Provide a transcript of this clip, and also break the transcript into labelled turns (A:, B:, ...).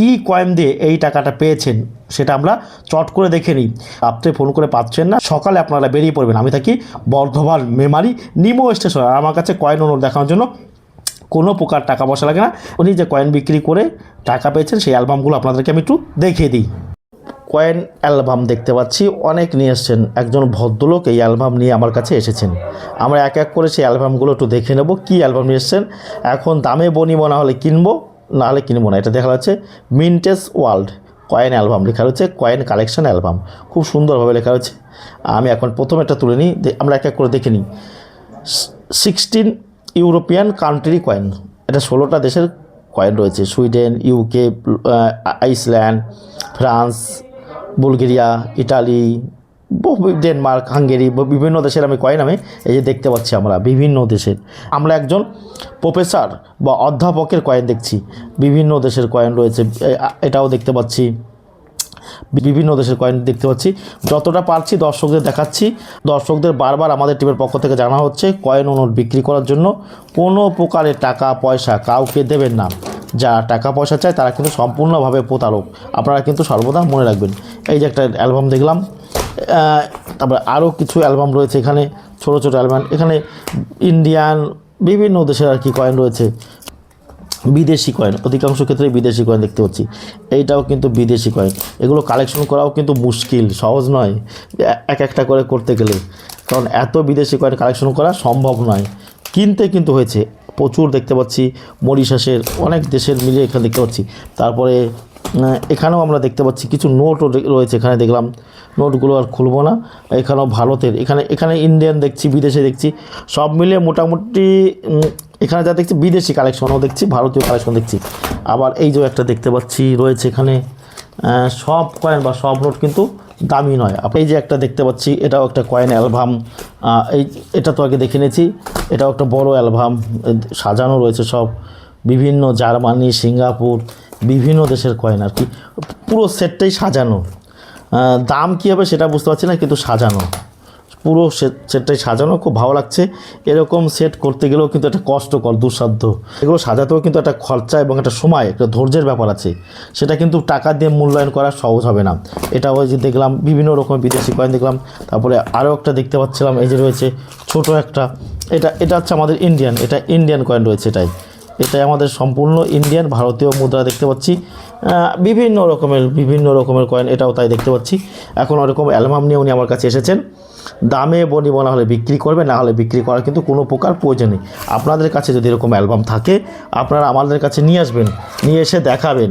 A: কী coin দিয়ে এই টাকাটা পেয়েছেন সেটা আমরা চট করে দেখে নিই। রাত্রে ফোন করে পাচ্ছেন না, সকালে আপনারা বেরিয়ে পড়বেন। আমি থাকি বর্ধমান মেমারি নিমো স্টেশন। আর আমার কাছে কয়েন অনুরোধ দেখানোর জন্য কোনো প্রকার টাকা পয়সা লাগে না। উনি যে কয়েন বিক্রি করে টাকা পেয়েছেন সেই অ্যালবামগুলো আপনাদেরকে আমি একটু দেখিয়ে দিই। কয়েন অ্যালবাম দেখতে পাচ্ছি অনেক নিয়ে এসছেন। একজন ভদ্রলোক এই অ্যালবাম নিয়ে আমার কাছে এসেছেন। আমরা এক এক করে সেই অ্যালবামগুলো একটু দেখে নেব কী অ্যালবাম নিয়ে এসছেন। এখন দামে বনিব, না হলে কিনবো, না হলে কিনবো না। এটা দেখা যাচ্ছে মিন্টেস ওয়ার্ল্ড কয়েন অ্যালবাম লেখা রয়েছে, কয়েন কালেকশন অ্যালবাম, খুব সুন্দরভাবে লেখা রয়েছে। আমি এখন প্রথম একটা তুলে নিই, আমরা এক এক করে দেখে নিই। 16 ইউরোপিয়ান কান্ট্রি কয়েন, এটা 16টা দেশের কয়েন রয়েছে। Sweden, UK, Iceland, France, Bulgaria, Italy, Denmark, Hungary, বিভিন্ন দেশের আমি কয়েন আমি এই যে দেখতে পাচ্ছি। আমরা বিভিন্ন দেশের, আমরা একজন প্রফেসর বা অধ্যাপকের কয়েন দেখছি। বিভিন্ন দেশের কয়েন রয়েছে, এটাও দেখতে পাচ্ছি। বিভিন্ন দেশের কয়েন দেখতে পাচ্ছি। যতটা পারছি দর্শকদের দেখাচ্ছি। দর্শকদের বারবার আমাদের টিমের পক্ষ থেকে জানা হচ্ছে কয়েন ও নোট বিক্রি করার জন্য কোনো প্রকারের টাকা পয়সা কাউকে দেবেন না। যা টাকা পয়সা চায় তারা কিন্তু সম্পূর্ণভাবে প্রতারক, আপনারা কিন্তু সর্বদা মনে রাখবেন। এই যে একটা অ্যালবাম দেখলাম, তারপরে আরও কিছু অ্যালবাম রয়েছে এখানে, ছোটো ছোটো অ্যালবাম। এখানে ইন্ডিয়ান বিভিন্ন দেশের আর কি কয়েন রয়েছে, বিদেশি কয়েন, অধিকাংশ ক্ষেত্রে বিদেশি কয়েন দেখতে পাচ্ছি। এইটাও কিন্তু বিদেশি কয়েন। এগুলো কালেকশন করাও কিন্তু মুশকিল, সহজ নয় এক একটা করে করতে গেলে, কারণ এত বিদেশি কয়েন কালেকশন করা সম্ভব নয়। কিনতে কিন্তু হয়েছে প্রচুর দেখতে পাচ্ছি। মরিশাসের অনেক দেশের মিলিয়ে এখানে দেখতে পাচ্ছি। তারপরে এখানেও আমরা দেখতে পাচ্ছি কিছু নোটও রয়েছে। এখানে দেখলাম, নোটগুলো আর খুলবো না। এখানেও ভারতের, এখানে ইন্ডিয়ান দেখছি, বিদেশে দেখছি, সব মিলিয়ে মোটামুটি এখানে যা দেখছি বিদেশি কালেকশনও দেখছি, ভারতীয় কালেকশন দেখছি। আবার এই যে একটা দেখতে পাচ্ছি রয়েছে এখানে, সব কয়েন বা সব নোট কিন্তু দামি নয়। এই যে একটা দেখতে পাচ্ছি, এটাও একটা কয়েন অ্যালবাম। এটা তো আগে দেখে নিয়েছি। এটাও একটা বড় অ্যালবাম, সাজানো রয়েছে সব বিভিন্ন জার্মানি, সিঙ্গাপুর, বিভিন্ন দেশের কয়েন আর কি। পুরো সেটটাই সাজানো। দাম কী হবে সেটা বুঝতে পারছি না, কিন্তু সাজানো, পুরো সেটটাই সাজানো, খুব ভালো লাগছে। এরকম সেট করতে গেলেও কিন্তু একটা কষ্টকর, দুঃসাধ্য। এগুলো সাজাতেও কিন্তু একটা খরচা এবং একটা সময়, একটা ধৈর্যের ব্যাপার আছে। সেটা কিন্তু টাকা দিয়ে মূল্যায়ন করা সহজ হবে না। এটা ওই যে দেখলাম বিভিন্ন রকম বিদেশি কয়েন দেখলাম। তারপরে আরও একটা দেখতে পাচ্ছিলাম, এই যে রয়েছে ছোটো একটা, এটা হচ্ছে আমাদের ইন্ডিয়ান, এটা ইন্ডিয়ান কয়েন রয়েছে। এটাই আমাদের সম্পূর্ণ ইন্ডিয়ান, ভারতীয় মুদ্রা দেখতে পাচ্ছি। বিভিন্ন রকমের কয়েন, এটাও তাই দেখতে পাচ্ছি। এখন ওরকম অ্যালবাম নিয়ে উনি আমার কাছে এসেছেন। দামে বনিব, না হলে বিক্রি করবে, না হলে বিক্রি করার কিন্তু কোনো প্রকার প্রয়োজন নেই। আপনাদের কাছে যদি এরকম অ্যালবাম থাকে আপনারা আমাদের কাছে নিয়ে আসবেন, নিয়ে এসে দেখাবেন।